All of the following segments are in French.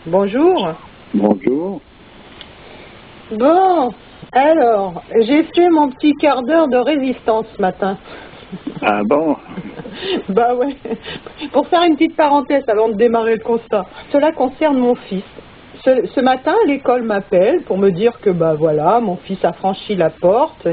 Bonjour. Bonjour. Bon, alors, j'ai fait mon petit quart d'heure de résistance ce matin. Ah bon? Bah ouais, pour faire une petite parenthèse avant de démarrer le constat. Cela concerne mon fils. Ce matin, l'école m'appelle pour me dire que bah voilà, mon fils a franchi la porte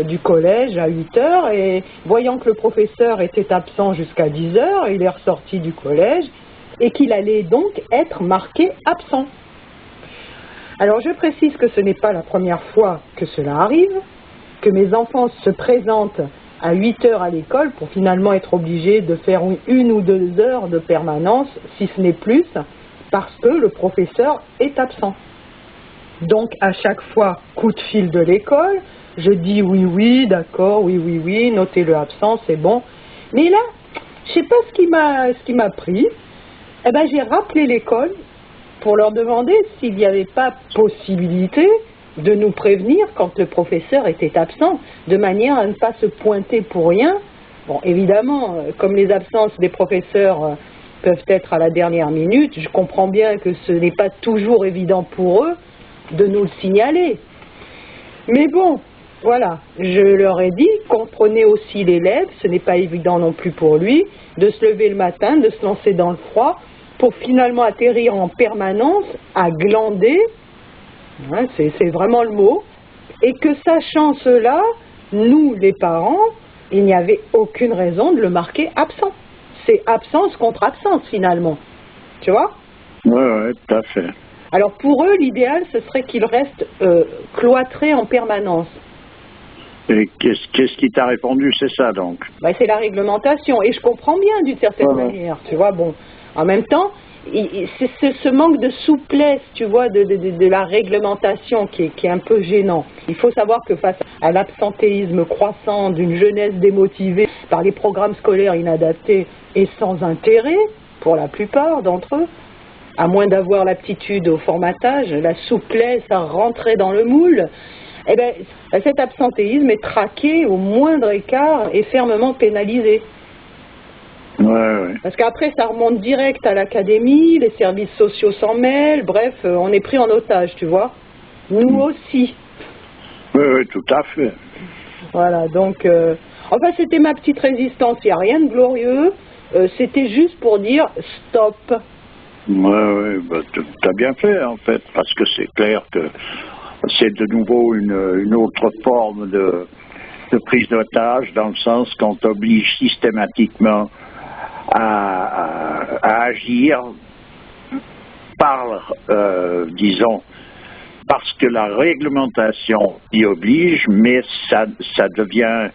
du collège à 8 heures et voyant que le professeur était absent jusqu'à 10 heures, il est ressorti du collège et qu'il allait donc être marqué absent. Alors je précise que ce n'est pas la première fois que cela arrive, que mes enfants se présentent à 8 heures à l'école pour finalement être obligés de faire 1 ou 2 heures de permanence, si ce n'est plus, parce que le professeur est absent. Donc à chaque fois, coup de fil de l'école, je dis oui, d'accord, oui, notez-le absent, c'est bon. Mais là, je ne sais pas ce qui m'a pris. Eh ben, j'ai rappelé l'école pour leur demander s'il n'y avait pas possibilité de nous prévenir quand le professeur était absent, de manière à ne pas se pointer pour rien. Bon, évidemment, comme les absences des professeurs peuvent être à la dernière minute, je comprends bien que ce n'est pas toujours évident pour eux de nous le signaler. Mais bon, voilà, je leur ai dit, comprenez aussi l'élève, ce n'est pas évident non plus pour lui, de se lever le matin, de se lancer dans le froid, pour finalement atterrir en permanence à glander, hein, c'est vraiment le mot, et que sachant cela, nous les parents, il n'y avait aucune raison de le marquer absent. C'est absence contre absence finalement, tu vois? Oui, tout à fait. Alors pour eux, l'idéal, ce serait qu'ils restent cloîtrés en permanence. Et qu'est-ce qui t'a répondu, c'est ça donc? Ben, c'est la réglementation, et je comprends bien d'une certaine manière, tu vois, bon, en même temps, c'est ce manque de souplesse, tu vois, de la réglementation qui est un peu gênant. Il faut savoir que face à l'absentéisme croissant d'une jeunesse démotivée par les programmes scolaires inadaptés et sans intérêt, pour la plupart d'entre eux, à moins d'avoir l'aptitude au formatage, la souplesse à rentrer dans le moule, eh bien, cet absentéisme est traqué au moindre écart et fermement pénalisé. Ouais. Parce qu'après, ça remonte direct à l'académie, les services sociaux s'en mêlent, bref, on est pris en otage, tu vois. Nous aussi. Oui, tout à fait. Voilà, donc, enfin, c'était ma petite résistance, il n'y a rien de glorieux, c'était juste pour dire stop. Oui, bah, t'as bien fait en fait, parce que c'est clair que c'est de nouveau une autre forme de prise d'otage, dans le sens qu'on t'oblige systématiquement à agir par, disons, parce que la réglementation y oblige, mais ça devient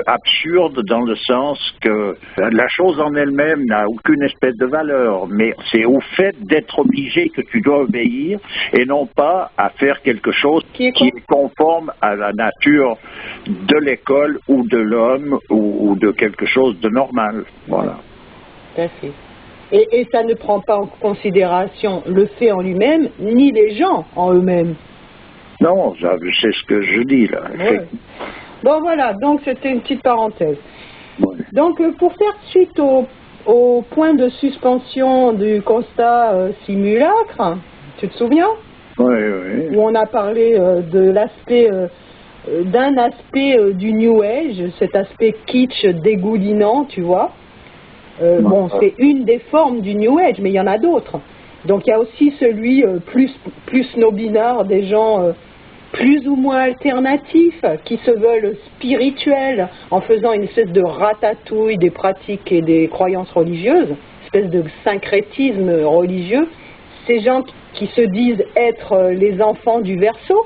absurde dans le sens que la chose en elle-même n'a aucune espèce de valeur, mais c'est au fait d'être obligé que tu dois obéir et non pas à faire quelque chose qui est conforme à la nature de l'école ou de l'homme ou de quelque chose de normal. Voilà. Tout à fait. Et ça ne prend pas en considération le fait en lui-même, ni les gens en eux-mêmes. Non, c'est ce que je dis là. Ouais. Bon voilà, donc c'était une petite parenthèse. Ouais. Donc pour faire suite au point de suspension du constat simulacre, tu te souviens? Oui. Où on a parlé de l'aspect, d'un aspect du New Age, cet aspect kitsch dégoulinant, tu vois. Bon, c'est une des formes du New Age, mais il y en a d'autres. Donc il y a aussi celui plus snobinard des gens plus ou moins alternatifs qui se veulent spirituels en faisant une espèce de ratatouille des pratiques et des croyances religieuses, espèce de syncrétisme religieux. Ces gens qui se disent être les enfants du Verseau,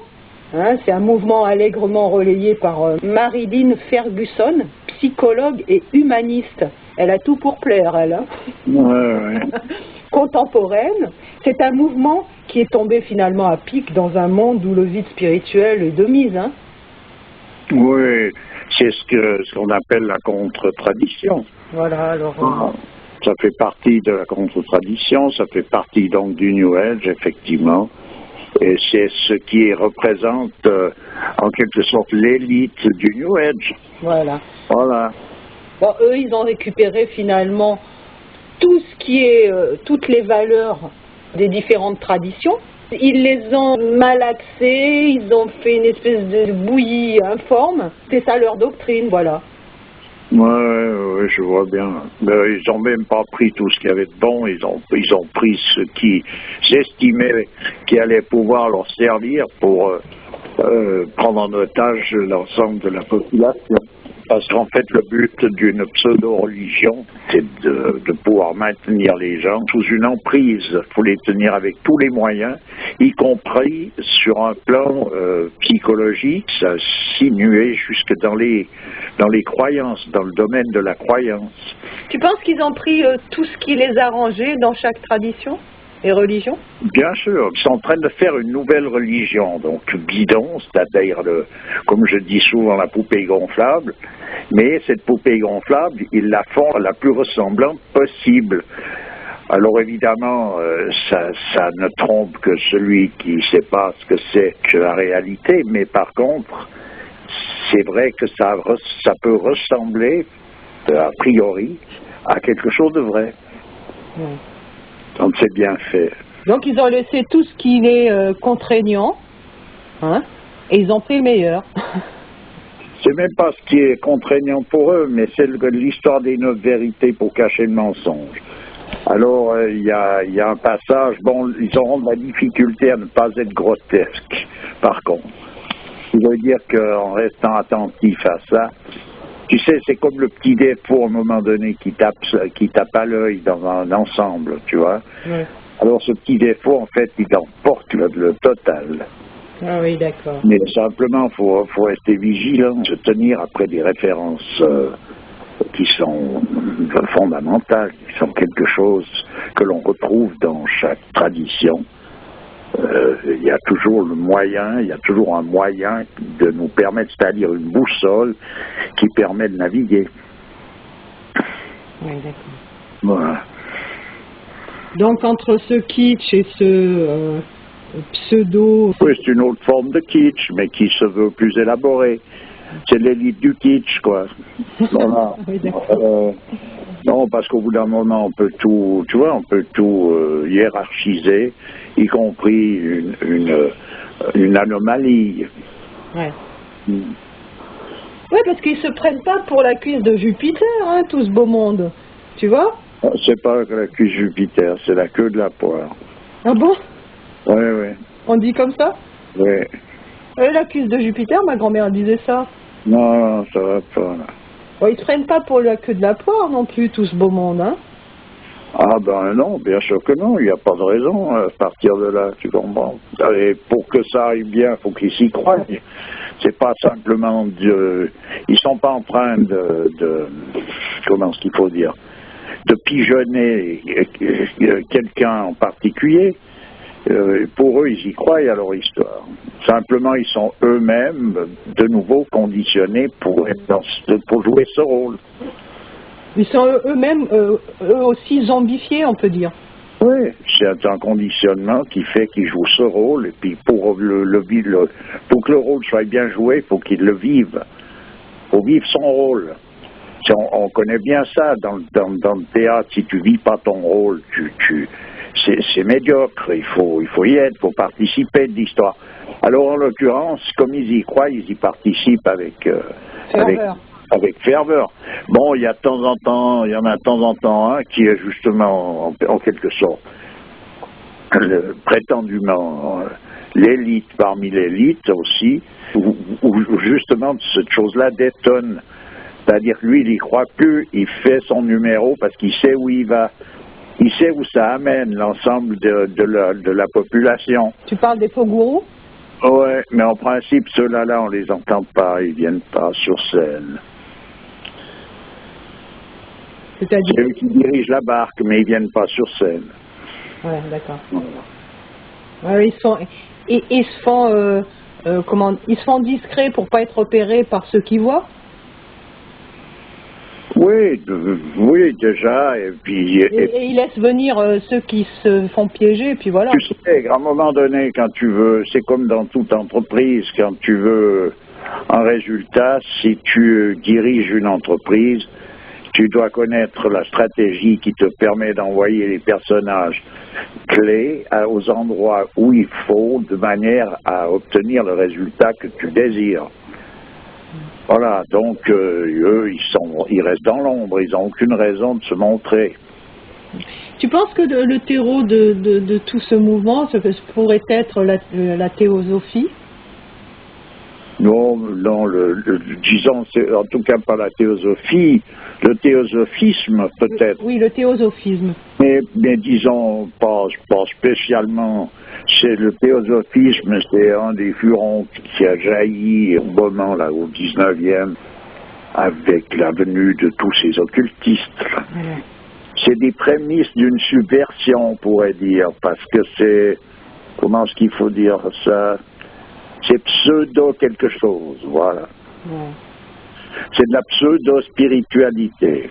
hein, c'est un mouvement allègrement relayé par Marilyn Ferguson, psychologue et humaniste. Elle a tout pour plaire, elle. Hein. Ouais. Contemporaine, c'est un mouvement qui est tombé finalement à pic dans un monde où le vide spirituel est de mise. Hein. Oui, c'est ce qu'on appelle la contre-tradition. Voilà, alors... Ça fait partie de la contre-tradition, ça fait partie donc du New Age, effectivement. Et c'est ce qui représente en quelque sorte l'élite du New Age. Voilà. Bon, eux, ils ont récupéré finalement tout ce qui est, toutes les valeurs des différentes traditions. Ils les ont malaxés, ils ont fait une espèce de bouillie informe. C'est ça leur doctrine, voilà. Ouais, je vois bien. Mais ils ont même pas pris tout ce qu'il y avait de bon, ils ont pris ce qui s'estimait qui allait pouvoir leur servir pour prendre en otage l'ensemble de la population. Parce qu'en fait, le but d'une pseudo-religion, c'est de pouvoir maintenir les gens sous une emprise. Il faut les tenir avec tous les moyens, y compris sur un plan psychologique, ça sinuait jusque dans les croyances, dans le domaine de la croyance. Tu penses qu'ils ont pris tout ce qui les arrangeait dans chaque tradition et religion? Bien sûr, ils sont en train de faire une nouvelle religion, donc bidon, c'est-à-dire, comme je dis souvent, la poupée gonflable, mais cette poupée gonflable, ils la font la plus ressemblante possible. Alors évidemment, ça ne trompe que celui qui ne sait pas ce que c'est que la réalité, mais par contre, c'est vrai que ça peut ressembler, a priori, à quelque chose de vrai. Donc c'est bien fait. Donc ils ont laissé tout ce qui est contraignant, hein, et ils ont pris le meilleur. C'est même pas ce qui est contraignant pour eux, mais c'est l'histoire des 9 vérités pour cacher le mensonge. Alors il y a un passage, bon, ils auront de la difficulté à ne pas être grotesques, par contre. Ce qui veut dire qu'en restant attentif à ça, tu sais, c'est comme le petit défaut à un moment donné qui tape à l'œil dans un ensemble, tu vois. Ouais. Alors ce petit défaut, en fait, il emporte le total. Ah oui, d'accord. Mais simplement, faut rester vigilant, se tenir après des références qui sont fondamentales, qui sont quelque chose que l'on retrouve dans chaque tradition. Il y a toujours un moyen de nous permettre, c'est-à-dire une boussole qui permet de naviguer. Oui, d'accord. Voilà. Donc entre ce kitsch et ce pseudo... Oui, c'est une autre forme de kitsch, mais qui se veut plus élaborée. C'est l'élite du kitsch, quoi. Voilà. Oui, d'accord. Non, parce qu'au bout d'un moment, on peut tout, tu vois, on peut tout hiérarchiser, y compris une anomalie. Ouais. Oui, parce qu'ils se prennent pas pour la cuisse de Jupiter, hein, tout ce beau monde. Tu vois? C'est pas la cuisse Jupiter, c'est la queue de la poire. Ah bon? Oui, oui. On dit comme ça? Oui. La cuisse de Jupiter, ma grand-mère disait ça. Non, ça va pas, là. Bon, ils se prennent pas pour la queue de la poire non plus, tout ce beau monde, hein? Ah ben non, bien sûr que non, il n'y a pas de raison à partir de là, tu comprends. Et pour que ça arrive bien, il faut qu'ils s'y croient. C'est pas simplement ils sont pas en train comment est-ce qu'il faut dire, de pigeonner quelqu'un en particulier. Pour eux, ils y croient à leur histoire. Simplement, ils sont eux-mêmes de nouveau conditionnés pour jouer ce rôle. Ils sont eux-mêmes, eux aussi zombifiés, on peut dire. Oui, c'est un conditionnement qui fait qu'ils jouent ce rôle, et puis pour que le rôle soit bien joué, il faut qu'ils le vivent. Il faut vivre son rôle. On connaît bien ça dans le théâtre. Si tu vis pas ton rôle, c'est médiocre. Il faut y être, il faut participer de l'histoire. Alors en l'occurrence, comme ils y croient, ils y participent avec ferveur. Bon, il y en a de temps en temps un qui est justement en quelque sorte prétendument l'élite parmi l'élite aussi, où justement cette chose-là détonne. C'est-à-dire que lui, il y croit plus, il fait son numéro parce qu'il sait où il va. Il sait où ça amène l'ensemble de la population. Tu parles des faux gourous? Oui, mais en principe, ceux-là, on les entend pas, ils viennent pas sur scène. C'est-à-dire? C'est eux qui dirigent la barque, mais ils viennent pas sur scène. Ouais, d'accord. Ouais, ils se font discrets pour pas être repérés par ceux qui voient? Oui, déjà, et puis... Et ils laissent venir ceux qui se font piéger, et puis voilà. Tu sais, à un moment donné, quand tu veux, c'est comme dans toute entreprise, quand tu veux un résultat, si tu diriges une entreprise, Tu dois connaître la stratégie qui te permet d'envoyer les personnages clés aux endroits où il faut, de manière à obtenir le résultat que tu désires. Voilà, donc eux, ils restent dans l'ombre, ils n'ont aucune raison de se montrer. Tu penses que le terreau de tout ce mouvement, ce pourrait être la théosophie? Non, disons, en tout cas pas la théosophie, le théosophisme peut-être. Oui, le théosophisme. Mais disons, pas spécialement. C'est le théosophisme, c'est un des furons qui a jailli au moment, là, au 19e, avec la venue de tous ces occultistes. Voilà. C'est des prémices d'une subversion, on pourrait dire, parce que c'est, comment est-ce qu'il faut dire ça? C'est pseudo quelque chose, voilà. Ouais. C'est de la pseudo-spiritualité.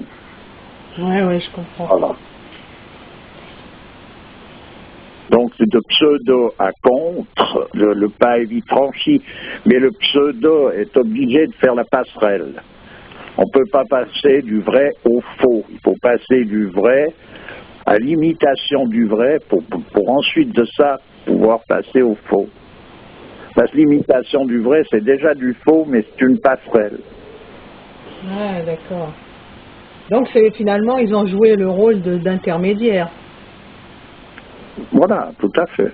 Ouais, je comprends. Voilà. Donc, de pseudo à contre, le pas est vite franchi, mais le pseudo est obligé de faire la passerelle. On ne peut pas passer du vrai au faux. Il faut passer du vrai à l'imitation du vrai pour ensuite de ça pouvoir passer au faux. Parce que l'imitation du vrai, c'est déjà du faux, mais c'est une passerelle. Ah, d'accord. Donc, finalement, ils ont joué le rôle d'intermédiaire. Voilà, tout à fait. Ouais.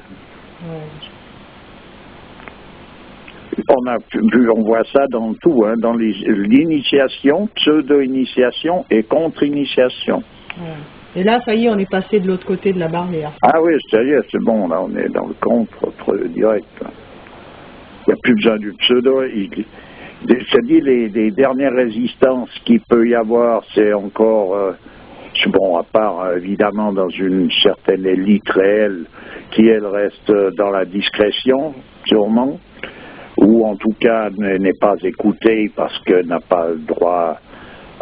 On voit ça dans tout, hein, dans l'initiation, pseudo-initiation et contre-initiation. Ouais. Et là, ça y est, on est passé de l'autre côté de la barrière. Ah oui, ça y est, c'est bon, là, on est dans le contre direct. Il n'y a plus besoin du pseudo. C'est-à-dire les dernières résistances qu'il peut y avoir, c'est encore, bon, à part évidemment dans une certaine élite réelle qui, elle, reste dans la discrétion, sûrement, ou en tout cas n'est pas écoutée parce qu'elle n'a pas le droit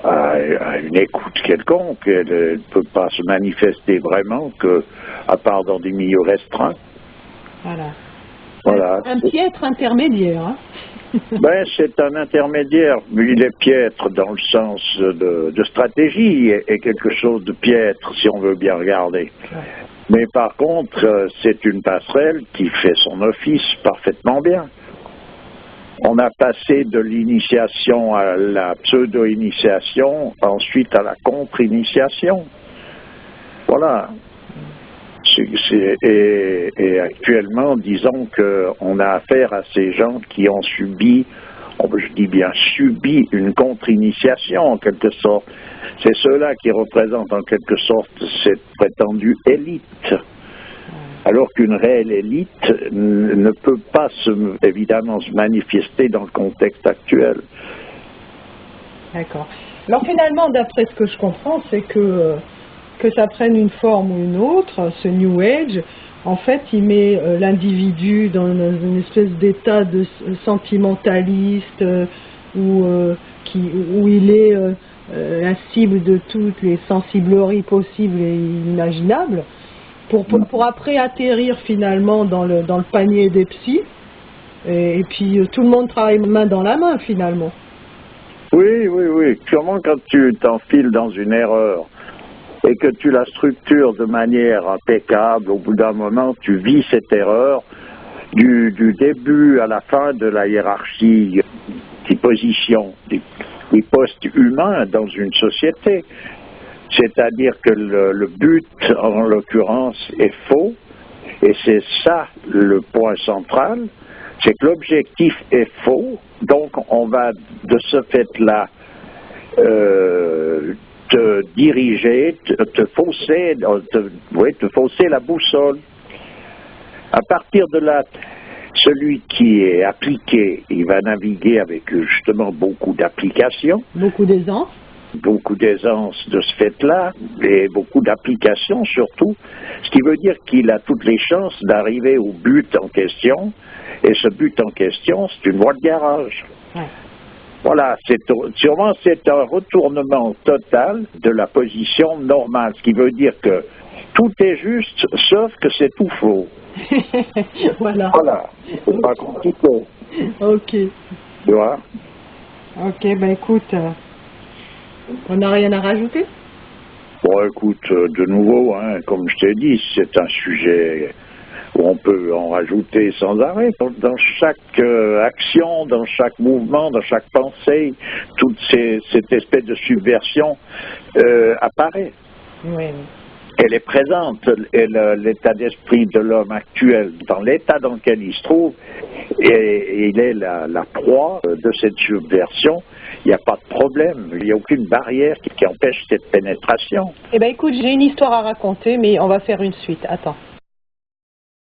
à une écoute quelconque. Elle ne peut pas se manifester vraiment à part dans des milieux restreints. Voilà. Voilà. Un piètre intermédiaire. Hein. Ben, c'est un intermédiaire, mais il est piètre dans le sens de stratégie et quelque chose de piètre, si on veut bien regarder. Ouais. Mais par contre, c'est une passerelle qui fait son office parfaitement bien. On a passé de l'initiation à la pseudo-initiation, ensuite à la contre-initiation. Voilà. Et actuellement, disons qu'on a affaire à ces gens qui ont subi, je dis bien subi, une contre-initiation en quelque sorte. C'est ceux-là qui représentent en quelque sorte cette prétendue élite. Alors qu'une réelle élite ne peut pas évidemment se manifester dans le contexte actuel. D'accord. Alors finalement, d'après ce que je comprends, c'est que ça prenne une forme ou une autre, ce New Age, en fait, il met l'individu dans une espèce d'état de sentimentaliste où il est la cible de toutes les sensibleries possibles et imaginables, pour après atterrir finalement dans le panier des psys, et puis tout le monde travaille main dans la main finalement. Oui. Sûrement quand tu t'enfiles dans une erreur, et que tu la structures de manière impeccable, au bout d'un moment, tu vis cette erreur du début à la fin de la hiérarchie des positions, des postes humains dans une société. C'est-à-dire que le but, en l'occurrence, est faux, et c'est ça le point central, c'est que l'objectif est faux, donc on va de ce fait-là te diriger, te fausser la boussole. À partir de là, celui qui est appliqué, il va naviguer avec justement beaucoup d'applications. Beaucoup d'aisance. Beaucoup d'aisance de ce fait-là, et beaucoup d'applications surtout, ce qui veut dire qu'il a toutes les chances d'arriver au but en question, et ce but en question, c'est une voie de garage. Ouais. Voilà, sûrement c'est un retournement total de la position normale, ce qui veut dire que tout est juste, sauf que c'est tout faux. Voilà. C'est pas compliqué. Ok. Tu vois? Ok, ben écoute, On n'a rien à rajouter? Bon, écoute, de nouveau, hein, comme je t'ai dit, c'est un sujet où on peut en rajouter sans arrêt. Dans chaque action, dans chaque mouvement, dans chaque pensée, toute cette espèce de subversion apparaît. Oui. Elle est présente, et l'état d'esprit de l'homme actuel, dans l'état dans lequel il se trouve, et il est la proie de cette subversion. Il n'y a pas de problème, il n'y a aucune barrière qui empêche cette pénétration. Eh bien écoute, j'ai une histoire à raconter, mais on va faire une suite. Attends.